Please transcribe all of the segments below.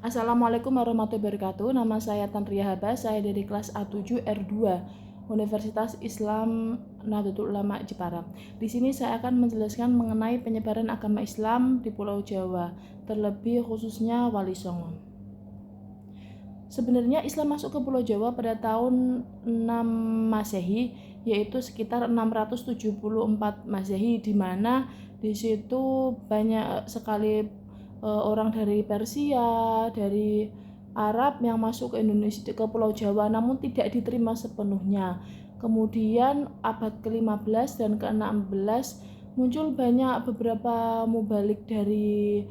Assalamualaikum warahmatullahi wabarakatuh. Nama saya Tanria Haba, saya dari kelas A7 R2 Universitas Islam Nahdlatul Ulama Jepara. Di sini saya akan menjelaskan mengenai penyebaran agama Islam di Pulau Jawa, terlebih khususnya Wali Songo. Sebenarnya Islam masuk ke Pulau Jawa pada tahun 6 Masehi, yaitu sekitar 674 Masehi, di mana di situ banyak sekali orang dari Persia, dari Arab yang masuk ke Indonesia, ke Pulau Jawa, namun tidak diterima sepenuhnya. Kemudian abad ke-15 dan ke-16 muncul banyak beberapa mubalik dari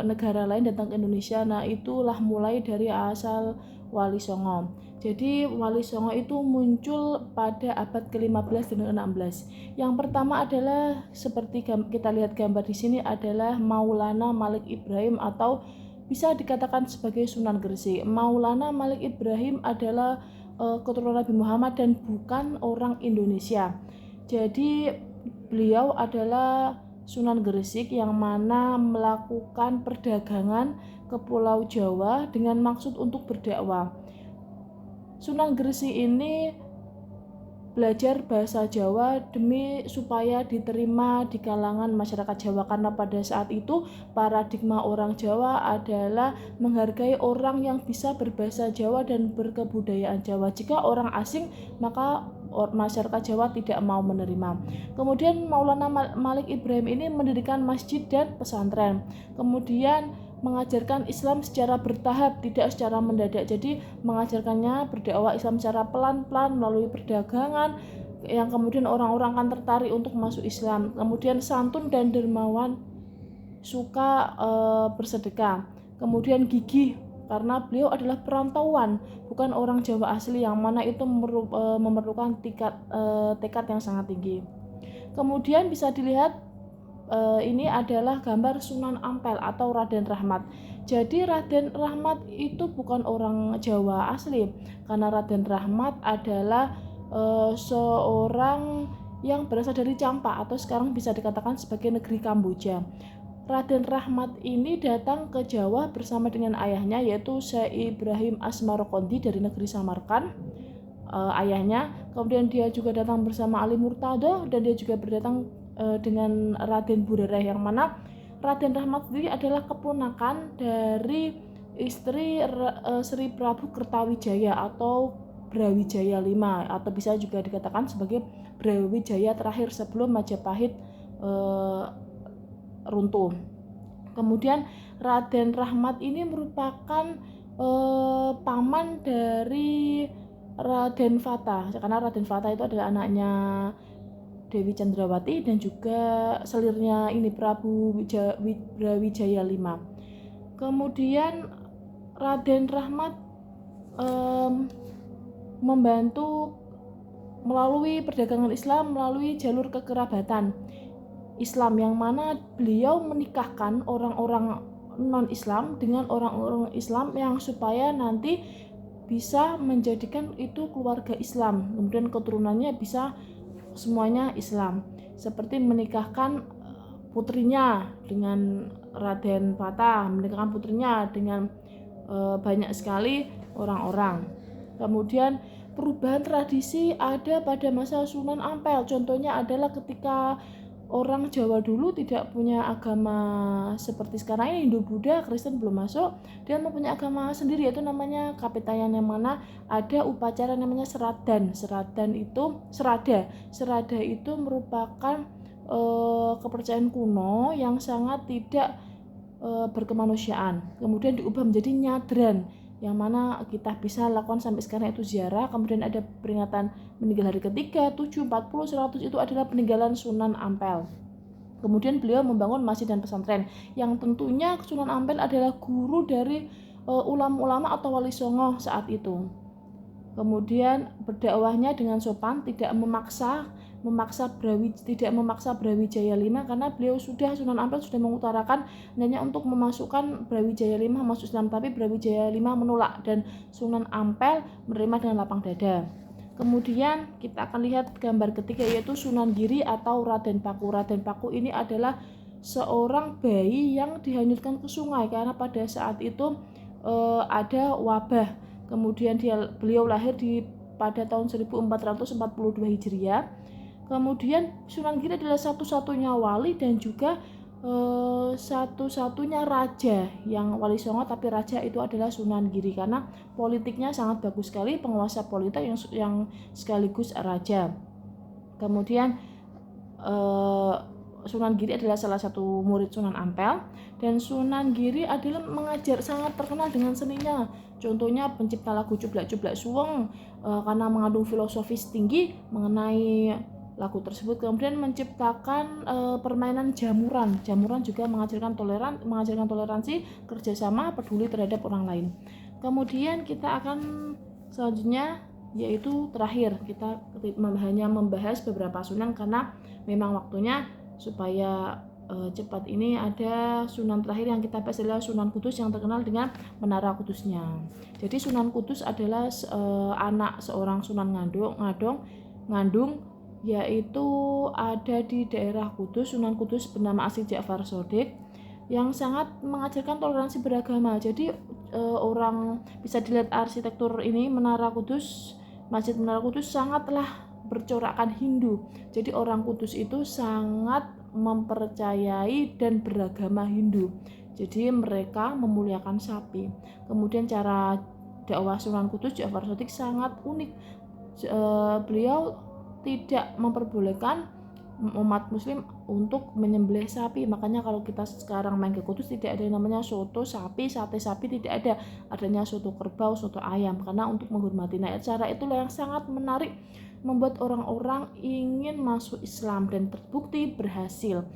negara lain datang ke Indonesia. Nah, itulah mulai dari asal Wali Songo. Jadi Wali Songo itu muncul pada abad ke-15 dan ke-16. Yang pertama adalah seperti kita lihat gambar di sini adalah Maulana Malik Ibrahim atau bisa dikatakan sebagai Sunan Gresik. Maulana Malik Ibrahim adalah keturunan Nabi Muhammad dan bukan orang Indonesia. Jadi beliau adalah Sunan Gresik yang mana melakukan perdagangan ke Pulau Jawa dengan maksud untuk berdakwah. Sunan Gresik ini belajar bahasa Jawa demi supaya diterima di kalangan masyarakat Jawa, karena pada saat itu paradigma orang Jawa adalah menghargai orang yang bisa berbahasa Jawa dan berkebudayaan Jawa. Jika orang asing, maka masyarakat Jawa tidak mau menerima. Kemudian Maulana Malik Ibrahim ini mendirikan masjid dan pesantren. Kemudian mengajarkan Islam secara bertahap, tidak secara mendadak. Jadi mengajarkannya berdakwah Islam secara pelan-pelan melalui perdagangan yang kemudian orang-orang akan tertarik untuk masuk Islam. Kemudian santun dan dermawan, suka bersedekah. Kemudian gigih karena beliau adalah perantauan, bukan orang Jawa asli, yang mana itu memerlukan tekad yang sangat tinggi. Kemudian bisa dilihat ini adalah gambar Sunan Ampel atau Raden Rahmat. Jadi Raden Rahmat itu bukan orang Jawa asli, karena Raden Rahmat adalah seorang yang berasal dari Campa atau sekarang bisa dikatakan sebagai negeri Kamboja. Raden Rahmat ini datang ke Jawa bersama dengan ayahnya, yaitu Syekh Ibrahim Asmarokondi dari negeri Samarkand, ayahnya. Kemudian dia juga datang bersama Ali Murtado, dan dia juga berdatang dengan Raden Burereh, yang mana Raden Rahmat sendiri adalah keponakan dari istri Sri Prabu Kertawijaya atau Brawijaya V, atau bisa juga dikatakan sebagai Brawijaya terakhir sebelum Majapahit runtuh. Kemudian Raden Rahmat ini merupakan paman dari Raden Fata, karena Raden Fata itu adalah anaknya Dewi Chandrawati dan juga selirnya ini Prabu Brawijaya V. Kemudian Raden Rahmat membantu melalui perdagangan Islam melalui jalur kekerabatan Islam, yang mana beliau menikahkan orang-orang non-Islam dengan orang-orang Islam yang supaya nanti bisa menjadikan itu keluarga Islam, kemudian keturunannya bisa semuanya Islam, seperti menikahkan putrinya dengan Raden Fatah, menikahkan putrinya dengan banyak sekali orang-orang. Kemudian perubahan tradisi ada pada masa Sunan Ampel. Contohnya adalah ketika orang Jawa dulu tidak punya agama seperti sekarang ini, Hindu, Buddha, Kristen belum masuk, dia mempunyai agama sendiri, yaitu namanya Kapitayan, yang mana ada upacara namanya seradan. Serada itu merupakan kepercayaan kuno yang sangat tidak berkemanusiaan. Kemudian diubah menjadi nyadran, yang mana kita bisa lakukan sampai sekarang, itu ziarah. Kemudian ada peringatan meninggal hari ketiga, 7, 40, 100, itu adalah peninggalan Sunan Ampel. Kemudian beliau membangun masjid dan pesantren, yang tentunya Sunan Ampel adalah guru dari ulama-ulama atau Wali Songo saat itu. Kemudian berdakwahnya dengan sopan, tidak memaksa Brawijaya V, karena beliau Sunan Ampel sudah mengutarakan hanya untuk memasukkan Brawijaya V masuk Islam, tapi Brawijaya V menolak dan Sunan Ampel menerima dengan lapang dada. Kemudian kita akan lihat gambar ketiga, yaitu Sunan Giri atau Raden Paku. Raden Paku ini adalah seorang bayi yang dihanyutkan ke sungai karena pada saat itu ada wabah. Kemudian beliau lahir pada tahun 1442 Hijriah. Kemudian Sunan Giri adalah satu-satunya wali dan juga satu-satunya raja yang wali songo, tapi raja itu adalah Sunan Giri karena politiknya sangat bagus sekali, penguasa politik yang sekaligus raja. Kemudian Sunan Giri adalah salah satu murid Sunan Ampel, dan Sunan Giri adalah mengajar sangat terkenal dengan seninya. Contohnya pencipta lagu Cublak-Cublak Suweng karena mengandung filosofis tinggi mengenai lagu tersebut. Kemudian menciptakan permainan jamuran. Jamuran juga mengajarkan toleransi, kerjasama, peduli terhadap orang lain. Kemudian kita akan selanjutnya, yaitu terakhir kita hanya membahas beberapa sunan karena memang waktunya supaya cepat. Ini ada sunan terakhir yang kita bahas adalah Sunan Kudus yang terkenal dengan Menara Kudusnya. Jadi Sunan Kudus adalah anak seorang Sunan Ngandung, yaitu ada di daerah Kudus. Sunan Kudus bernama asli Ja'far Shodiq yang sangat mengajarkan toleransi beragama. Jadi orang bisa dilihat arsitektur ini, Masjid Menara Kudus sangatlah bercorakkan Hindu. Jadi orang Kudus itu sangat mempercayai dan beragama Hindu. Jadi mereka memuliakan sapi. Kemudian cara dakwah Sunan Kudus Ja'far Shodiq sangat unik. Beliau tidak memperbolehkan umat muslim untuk menyembelih sapi. Makanya kalau kita sekarang main ke Kudus tidak ada yang namanya soto sapi, sate sapi, tidak ada. Adanya soto kerbau, soto ayam, karena untuk menghormati. Nah, cara itulah yang sangat menarik membuat orang-orang ingin masuk Islam dan terbukti berhasil.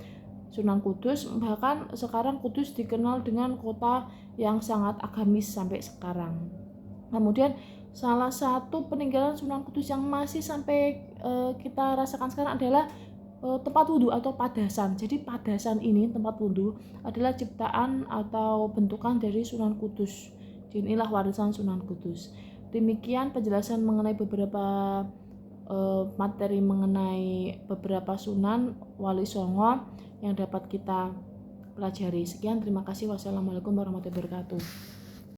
Sunan Kudus, bahkan sekarang Kudus dikenal dengan kota yang sangat agamis sampai sekarang. Kemudian salah satu peninggalan Sunan Kudus yang masih sampai kita rasakan sekarang adalah tempat wudhu atau padasan. Jadi padasan ini, tempat wudhu, adalah ciptaan atau bentukan dari Sunan Kudus. Jadi inilah warisan Sunan Kudus. Demikian penjelasan mengenai beberapa materi mengenai beberapa sunan wali songo yang dapat kita pelajari. Sekian, terima kasih. Wassalamualaikum warahmatullahi wabarakatuh.